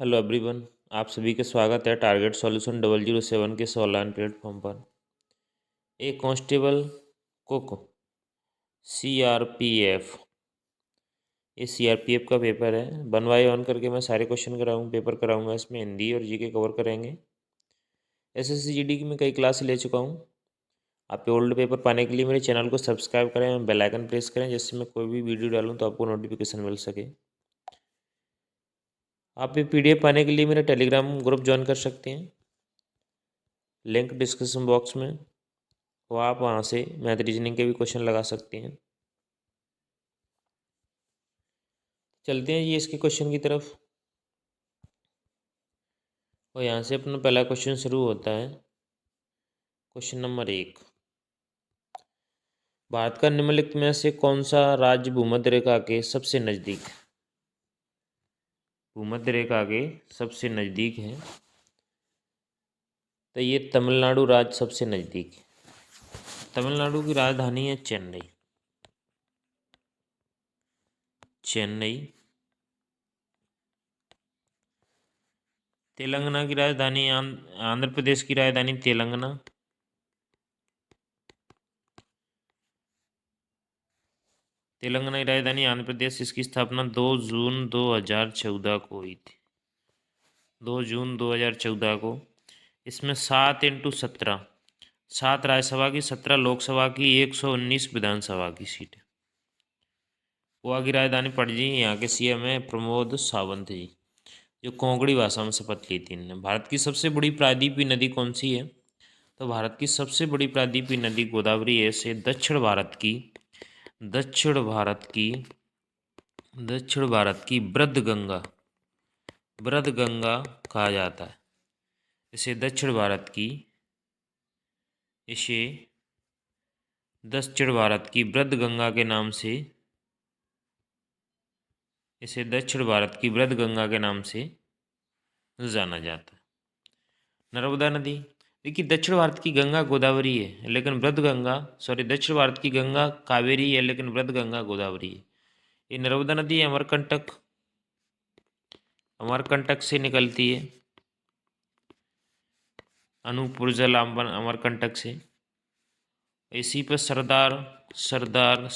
Hello everyone. आप सभी का स्वागत है टारगेट सॉल्यूशन 007 के इस ऑनलाइन प्लेटफॉर्म पर। एक कांस्टेबल कुक सीआरपीएफ, ये सीआरपीएफ का पेपर है। 1 बाय 1 करके मैं सारे क्वेश्चन पेपर कराऊंगा। इसमें हिंदी और जीके कवर करेंगे। एसएससी जीडी की मैं कई क्लास ले चुका हूँ। आप ओल्ड पेपर पाने के लिए मेरे चैनल को सब्सक्राइब करें और बेल आइकन प्रेस करें, जिससे मैं कोई भी वीडियो डालूँ तो आपको नोटिफिकेशन मिल सके। आप ये पीडीएफ पाने के लिए मेरा टेलीग्राम ग्रुप ज्वाइन कर सकते हैं, लिंक डिस्क्रिप्शन बॉक्स में। तो आप वहाँ से मैथ रीजनिंग के भी क्वेश्चन लगा सकते हैं। चलते हैं ये इसके क्वेश्चन की तरफ। और यहाँ से अपना पहला क्वेश्चन शुरू होता है। क्वेश्चन नंबर 1, भारत का निम्नलिखित में से कौन सा राज्य भूमध्य रेखा के सबसे नज़दीक है? तो ये तमिलनाडु राज्य सबसे नज़दीक है। तमिलनाडु की राजधानी है चेन्नई। तेलंगाना की राजधानी आंध्र प्रदेश की राजधानी तेलंगाना। तेलंगाना की राजधानी आंध्र प्रदेश। इसकी स्थापना 2 जून 2014 को हुई थी। 2 जून 2014 को। इसमें 7 × 17, 7 राज्यसभा की, 17 लोकसभा की, 119 विधानसभा की सीट है। गोवा की राजधानी पणजी। यहाँ के सीएम है प्रमोद सावंत जी, जो कोंकणी भाषा में शपथ ली थी इन्होंने। भारत की सबसे बड़ी प्रायद्वीपीय नदी कौन सी है? तो भारत की सबसे बड़ी प्रायद्वीपीय नदी गोदावरी है। इसे दक्षिण भारत की वृद्ध गंगा कहा जाता है। इसे दक्षिण भारत की वृद्ध गंगा के नाम से जाना जाता है। नर्मदा नदी। देखिए, दक्षिण भारत की गंगा गोदावरी है, लेकिन दक्षिण भारत की गंगा कावेरी है, लेकिन वृद्ध गंगा गोदावरी है। ये नर्मदा नदी अमरकंटक से निकलती है। अनूपपुर जल अमरकंटक से। इसी पर सरदार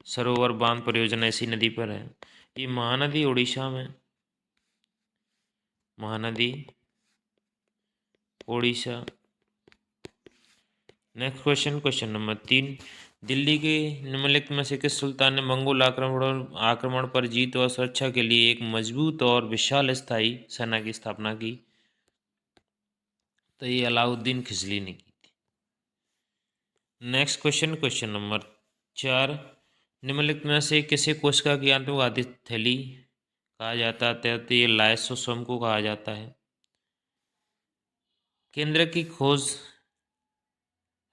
सरोवर बांध परियोजना इसी नदी पर है। ये महानदी उड़ीसा में, Orissa. Next question number 3, Delhi के निम्नलिखित में से किस सुल्तान ने मंगोल आक्रमण पर जीत व सुरक्षा के लिए एक मजबूत और विशाल स्थायी सेना की स्थापना की? तो ये अलाउद्दीन खिलजी ने की थी। नेक्स्ट क्वेश्चन नंबर 4, निम्नलिखित में से किसे कोशिका की आत्मघाती थैली कहा जाता है? तो ये लाइसोसोम को कहा जाता है। केंद्र की खोज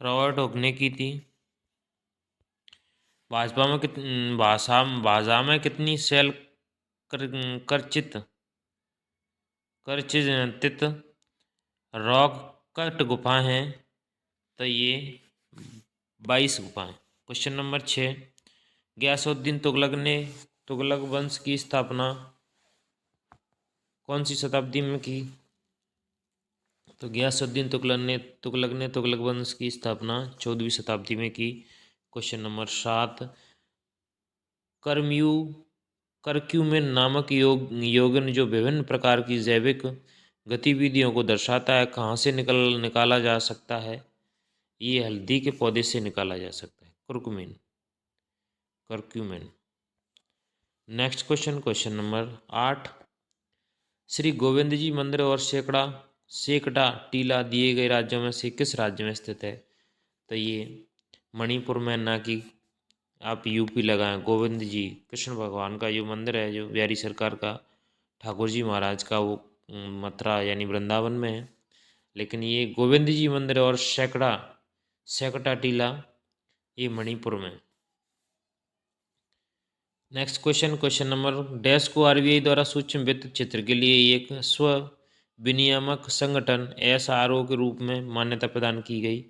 रॉबर्ट हुक ने की थी। भाषा में कितनी सेल करचित रॉक कट गुफाएं हैं? तो ये 22 गुफाएं। क्वेश्चन नंबर 6, गयासुद्दीन तुगलक वंश की स्थापना कौन सी शताब्दी में की? तो गयासुद्दीन तुगलक ने तुगलक वंश की स्थापना 14वीं शताब्दी में की। क्वेश्चन नंबर 7, करक्यूमेन नामक यौगिक जो विभिन्न प्रकार की जैविक गतिविधियों को दर्शाता है, कहाँ से निकाला जा सकता है? ये हल्दी के पौधे से निकाला जा सकता है, curcumin. Next question number 8, Shri Govind ji Mandir और सेकड़ा टीला दिए गए राज्यों में से किस राज्य में स्थित है? तो ये मणिपुर में, ना कि आप यूपी लगाएं। गोविंद जी कृष्ण भगवान का जो मंदिर है, जो बिहारी सरकार का ठाकुर जी महाराज का, वो मथुरा यानी वृंदावन में है। लेकिन ये गोविंद जी मंदिर और सेकड़ा टीला ये मणिपुर में। नेक्स्ट क्वेश्चन नंबर डैश को आरबीआई द्वारा सूक्ष्म वित्त क्षेत्र के लिए एक स्व विनियामक संगठन एसआरओ के रूप में मान्यता प्रदान की गई?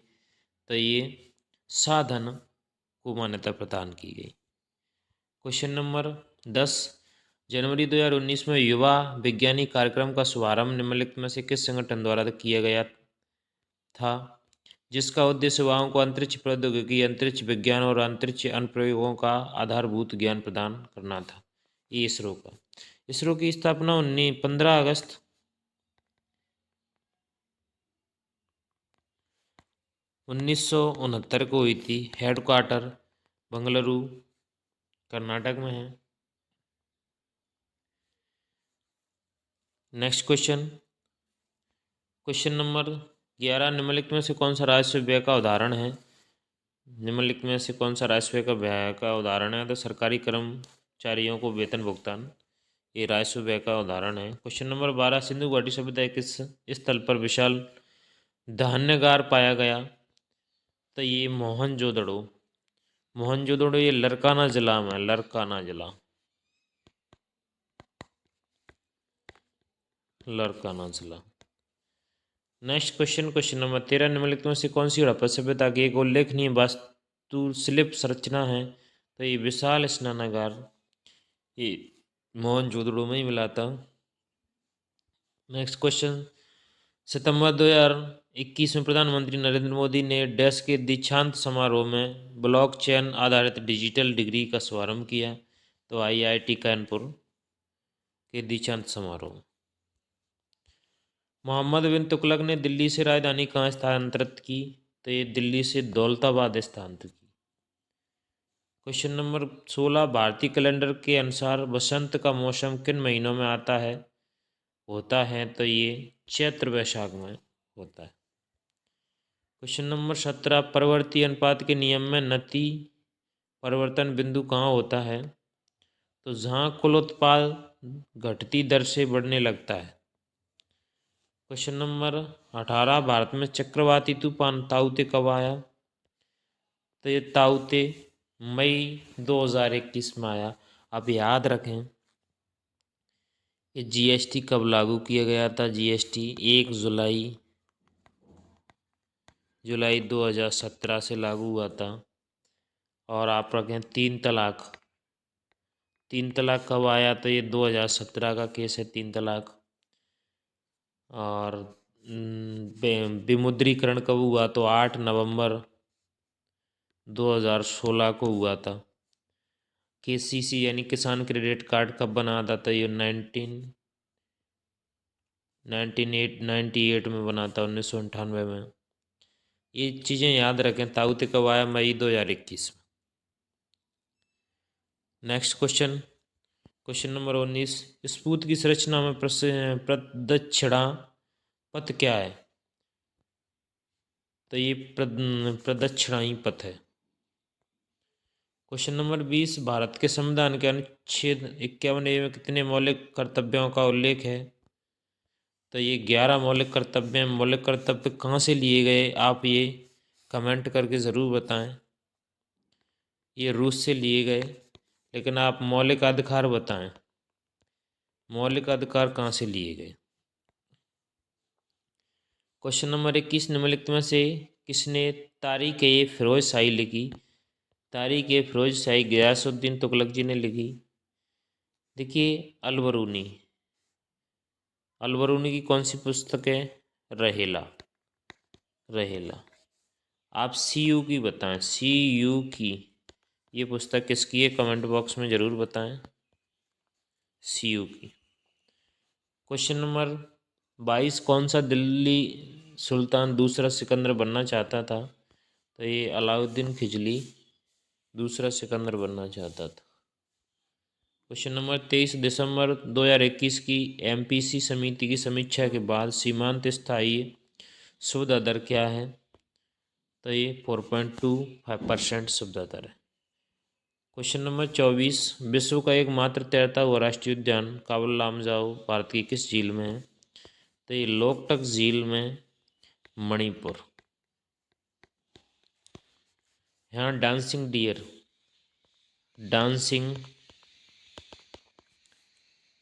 तो ये साधन को मान्यता प्रदान की गई। क्वेश्चन नंबर 10, जनवरी 2019 में युवा विज्ञानी कार्यक्रम का शुभारंभ निम्नलिखित में से किस संगठन द्वारा किया गया था, जिसका उद्देश्य युवाओं को अंतरिक्ष प्रौद्योगिकी, अंतरिक्ष विज्ञान और अंतरिक्ष अनुप्रयोगों का आधारभूत ज्ञान प्रदान करना था। ये इसरो का। इसरो की स्थापना 15 अगस्त 1969 को हुई थी। हेडक्वार्टर बंगलुरु कर्नाटक में है। नेक्स्ट क्वेश्चन, क्वेश्चन नंबर 11, निम्नलिखित में से कौन सा राजस्व व्यय का उदाहरण है? निम्नलिखित में से कौन सा राजस्व का व्यय का उदाहरण है? तो सरकारी कर्मचारियों को वेतन भुगतान, ये राजस्व व्यय का उदाहरण है। क्वेश्चन नंबर 12, सिंधु घाटी सभ्यता किस स्थल पर विशाल धान्यगार पाया गया? तो ये मोहनजोदड़ो। मोहनजोदड़ो ये लरकाना जिला में, लरकाना जिला, लरकाना जिला। नेक्स्ट क्वेश्चन, क्वेश्चन नंबर 13, निम्नलिखित में से कौन सी हड़प्पा सभ्यता की एक उल्लेखनीय वास्तुशिल्प संरचना है? तो ये विशाल स्नानागार, ये मोहनजोदड़ो में ही मिला था। नेक्स्ट क्वेश्चन, सितंबर 2021 में प्रधानमंत्री नरेंद्र मोदी ने डैश के दीक्षांत समारोह में ब्लॉकचेन आधारित डिजिटल डिग्री का शुभारंभ किया। तो आईआईटी कानपुर के दीक्षांत समारोह। मोहम्मद बिन तुगलक ने दिल्ली से राजधानी कहाँ स्थानांतरित की? तो ये दिल्ली से दौलताबाद स्थानांतरित की। क्वेश्चन नंबर 16, भारतीय कैलेंडर के अनुसार बसंत का मौसम किन महीनों में होता है? तो ये चैत्र वैशाख में होता है। क्वेश्चन नंबर 17, परवर्ती अनुपात के नियम में नति परिवर्तन बिंदु कहाँ होता है? तो जहाँ कुल उत्पाद घटती दर से बढ़ने लगता है। क्वेश्चन नंबर 18, भारत में चक्रवाती तूफान ताउते कब आया? तो ये ताउते मई 2021 में आया। आप याद रखें, ये जीएसटी कब लागू किया गया था? जीएसटी 1 जुलाई 2017 से लागू हुआ था। और आप रखें 3 तलाक। 3 तलाक कब आया? तो ये 2017 का केस है 3 तलाक। और विमुद्रीकरण कब हुआ? तो 8 नवंबर 2016 को हुआ था। केसीसी यानी किसान क्रेडिट कार्ड कब बना था? तो ये 1998 में बना था, 1998 में। ये चीज़ें याद रखें। ताउते कब आया? मई 2021 में। नेक्स्ट क्वेश्चन, क्वेश्चन नंबर 19, स्पूत की संरचना में प्रदक्षिणा पथ क्या है? तो ये प्रदक्षिणाई पथ है। क्वेश्चन नंबर 20, भारत के संविधान के अनुच्छेद 51 में कितने मौलिक कर्तव्यों का उल्लेख है? तो ये 11 मौलिक कर्तव्य हैं। मौलिक कर्तव्य कहाँ से लिए गए, आप ये कमेंट करके ज़रूर बताएं। ये रूस से लिए गए, लेकिन आप मौलिक अधिकार बताएं, मौलिक अधिकार कहाँ से लिए गए। क्वेश्चन नंबर 21, निम्नलिखित में से किसने तारीख ए फिरोज शाही लिखी? तारीख ए फिरोज शाही गयासुद्दीन तुगलक जी ने लिखी। देखिए, अलबरूनी, अलबरूनी की कौन सी पुस्तक है? रहेला, रहेला। आप सीयू की बताएं, सीयू की ये पुस्तक किसकी है? कमेंट बॉक्स में ज़रूर बताएं, सीयू की। क्वेश्चन नंबर 22, कौन सा दिल्ली सुल्तान दूसरा सिकंदर बनना चाहता था? तो ये अलाउद्दीन खिजली दूसरा सिकंदर बनना चाहता था। क्वेश्चन नंबर 23, दिसंबर 2021 की एमपीसी समिति की समीक्षा के बाद सीमांत स्थायी सुविधा दर क्या है? तो ये 4.25% सुविधा दर है। क्वेश्चन नंबर 24, विश्व का एकमात्र तैरता हुआ राष्ट्रीय उद्यान काबुल लामजाओ भारत की किस झील में है? तो ये लोकटक झील में, मणिपुर। यहाँ डांसिंग डियर, डांसिंग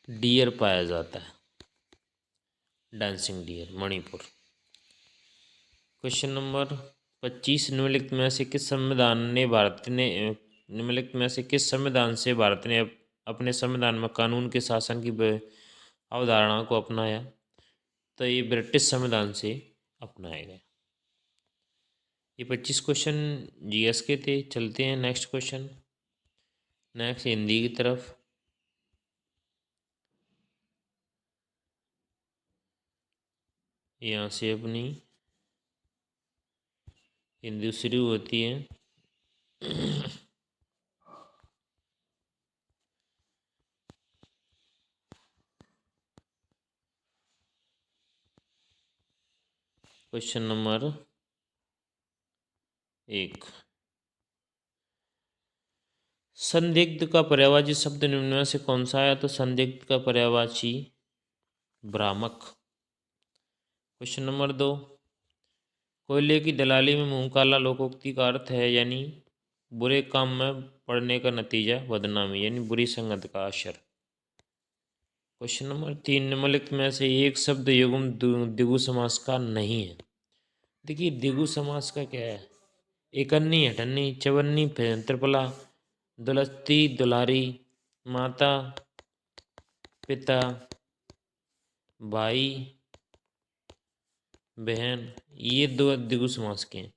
डियर पाया जाता है, dancing dear, Manipur. Question number 25, निम्नलिखित में से किस संविधान से भारत ने अपने संविधान में कानून के शासन की अवधारणा को अपनाया? तो ये ब्रिटिश संविधान से अपनाया गया। ये 25 क्वेश्चन जीएस के थे। चलते हैं नेक्स्ट क्वेश्चन, नेक्स्ट हिंदी की तरफ। यहाँ से अपनी हिंदी शुरू होती है। क्वेश्चन नंबर 1, संदिग्ध का पर्यायवाची शब्द निम्न में से कौन सा है? तो संदिग्ध का पर्यायवाची भ्रामक। क्वेश्चन नंबर 2, कोयले की दलाली में मुंह काला लोकोक्ति का अर्थ है यानी बुरे काम में पड़ने का नतीजा बदनामी यानी बुरी संगत का असर। क्वेश्चन नंबर 3, निम्नलिखित में से एक शब्द युग्म द्विगु समास का नहीं है। देखिए द्विगु समास का क्या है? एकन्नी, अठन्नी, चवन्नी, त्रिफला, दुलस्ती, दुलारी, माता, पिता, भाई, बहन, ये दो द्विगु समास के हैं।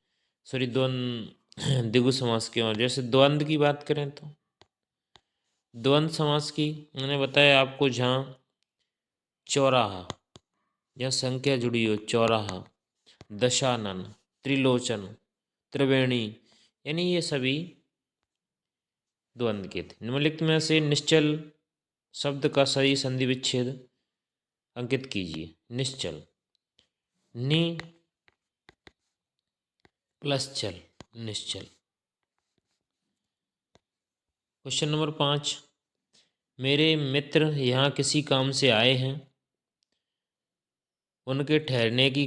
सॉरी द्विगु समास के। और जैसे द्वंद्व की बात करें तो द्वंद्व समास की मैंने बताया आपको, जहाँ चौराहा या संख्या जुड़ी हो, चौराहा, दशानन, त्रिलोचन, त्रिवेणी, यानी ये सभी द्वंद्व के थे। निम्नलिखित में से निश्चल शब्द का सही संधि विच्छेद अंकित कीजिए। निश्चल, नि प्लस चल, निश्चल। क्वेश्चन नंबर 5, मेरे मित्र यहाँ किसी काम से आए हैं, उनके ठहरने की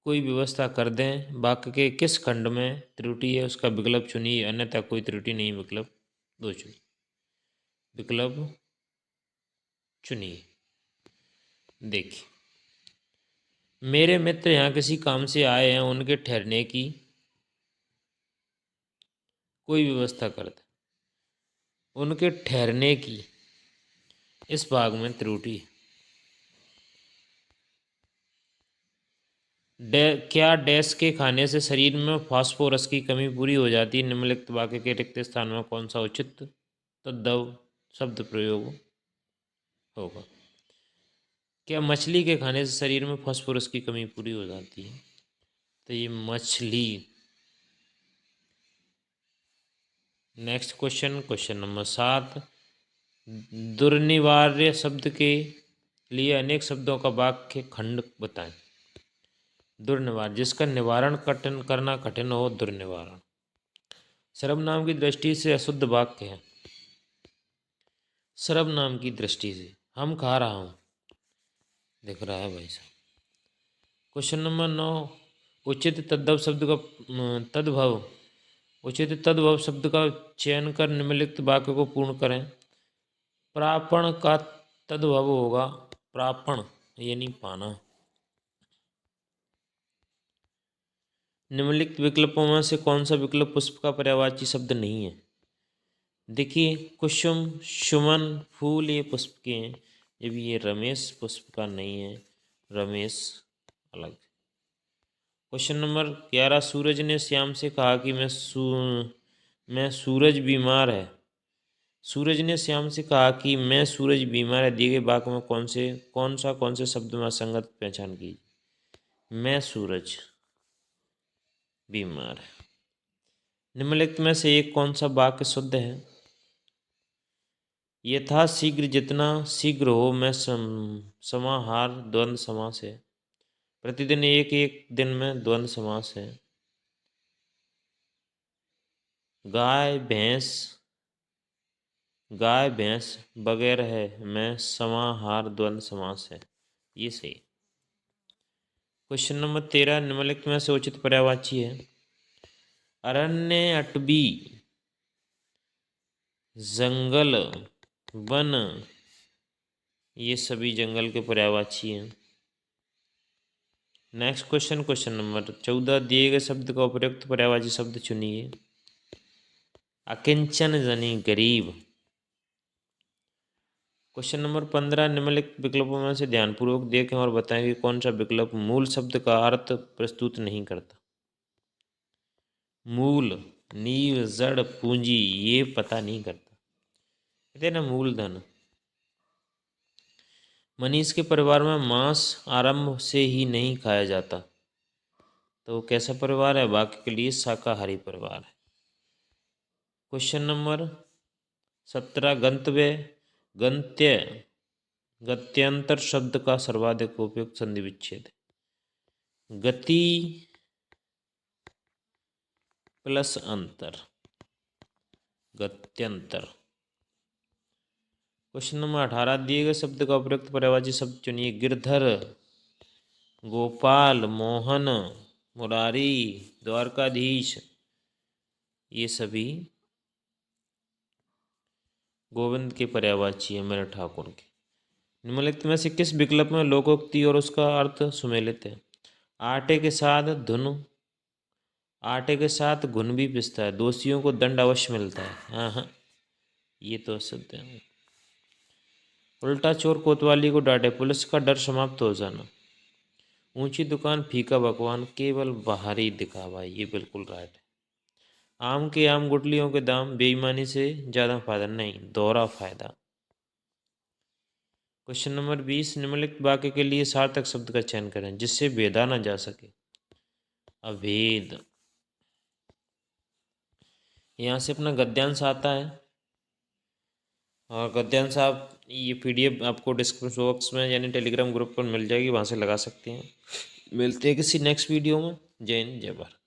कोई व्यवस्था कर दें। वाक्य के किस खंड में त्रुटि है उसका विकल्प चुनिए, अन्यथा कोई त्रुटि नहीं, विकल्प 2 चुनिए। विकल्प चुनिए। देखिए, मेरे मित्र यहाँ किसी काम से आए हैं, उनके ठहरने की कोई व्यवस्था कर दें। उनके ठहरने की, इस भाग में त्रुटि है। क्या डैश के खाने से शरीर में फास्फोरस की कमी पूरी हो जाती है? निम्नलिखित वाक्य के रिक्त स्थान में कौन सा उचित तद्भव शब्द प्रयोग होगा? क्या मछली के खाने से शरीर में फास्फोरस की कमी पूरी हो जाती है? तो ये मछली। नेक्स्ट क्वेश्चन, क्वेश्चन नंबर 7, दुर्निवार्य शब्द के लिए अनेक शब्दों का वाक्य खंड बताएं। दुर्निवार, जिसका निवारण कठिन करना कठिन हो, दुर्निवारण। सर्वनाम की दृष्टि से अशुद्ध वाक्य है। सर्वनाम की दृष्टि से हम खा रहा हूँ, दिख रहा है भाई साहब। क्वेश्चन नंबर 9, उचित तद्भव शब्द का तद्भव उचित तद्भव शब्द का चयन कर निम्नलिखित वाक्य को पूर्ण करें। प्रापण का तद्भव होगा प्रापण, यानी पाना। निम्नलिखित विकल्पों में से कौन सा विकल्प पुष्प का पर्यायवाची शब्द नहीं है? देखिए, कुसुम, सुमन, फूल ये पुष्प के हैं, जब ये रमेश पुष्प का नहीं है, रमेश अलग। क्वेश्चन नंबर 11, सूरज ने श्याम से कहा कि मैं सूरज बीमार है। सूरज ने श्याम से कहा कि मैं सूरज बीमार है, दिए गए वाक्य में कौन से शब्द में असंगत पहचान की? मैं सूरज बीमार है। निम्नलिखित में से एक कौन सा वाक्य शुद्ध है? यथा शीघ्र, जितना शीघ्र हो, मैं समाहार द्वंद्व समास है। प्रतिदिन, एक एक दिन में द्वंद्व समास है। गाय भैंस वगैरह है, मैं समाहार द्वंद्व समास है। ये सही। क्वेश्चन नंबर 13, निम्नलिखित में से उचित पर्यायवाची है। अरण्य, अटवी, जंगल, वन, ये सभी जंगल के पर्यायवाची हैं। नेक्स्ट क्वेश्चन, क्वेश्चन नंबर 14, दिए गए शब्द का उपयुक्त पर्यायवाची शब्द चुनिए। अकिंचन यानी गरीब, क्वेश्चन नंबर 15, निम्नलिखित विकल्पों में से ध्यानपूर्वक देखें और बताएं कि कौन सा विकल्प मूल शब्द का अर्थ प्रस्तुत नहीं करता। मूल, नींव, जड़, पूंजी ये पता नहीं करता। कहते हैं ना मूलधन। मनीष के परिवार में मांस आरंभ से ही नहीं खाया जाता, तो वो कैसा परिवार है? वाक्य के लिए शाकाहारी परिवार है। क्वेश्चन नंबर 17, गंतव्य गंत्य गत्यंतर शब्द का सर्वाधिक उपयुक्त संधि विच्छेद है। गति प्लस अंतर, गत्यंतर। क्वेश्चन नंबर 18, दिए गए शब्द का उपयुक्त पर्यायवाची शब्द चुनिए। गिरधर, गोपाल, मोहन, मुरारी, द्वारकाधीश ये सभी गोविंद के पर्यायवाची है, मेरे ठाकुर के। निम्नलिखित में से किस विकल्प में लोकोक्ति और उसका अर्थ सुमेलित है? आटे के साथ घुन भी पिसता है, दोषियों को दंड अवश्य मिलता है। हाँ हाँ, ये तो सत्य है। उल्टा चोर कोतवाली को डांटे, पुलिस का डर समाप्त हो जाना। ऊंची दुकान फीका पकवान, केवल बाहरी दिखावा, ये बिल्कुल राइट है। आम के आम गुठलियों के दाम, बेईमानी से ज़्यादा फायदा नहीं, दोहरा फायदा। क्वेश्चन नंबर 20, निम्नलिखित वाक्य के लिए सार्थक शब्द का चयन करें जिससे भेदा ना जा सके। अभेद, यहाँ से अपना गद्यांश आता है और गद्यांश आप ये PDF आपको डिस्क्रिप्शन बॉक्स में यानी टेलीग्राम ग्रुप पर मिल जाएगी, वहाँ से लगा सकते हैं। मिलते हैं किसी नेक्स्ट वीडियो में। जय हिंद, जय भारत।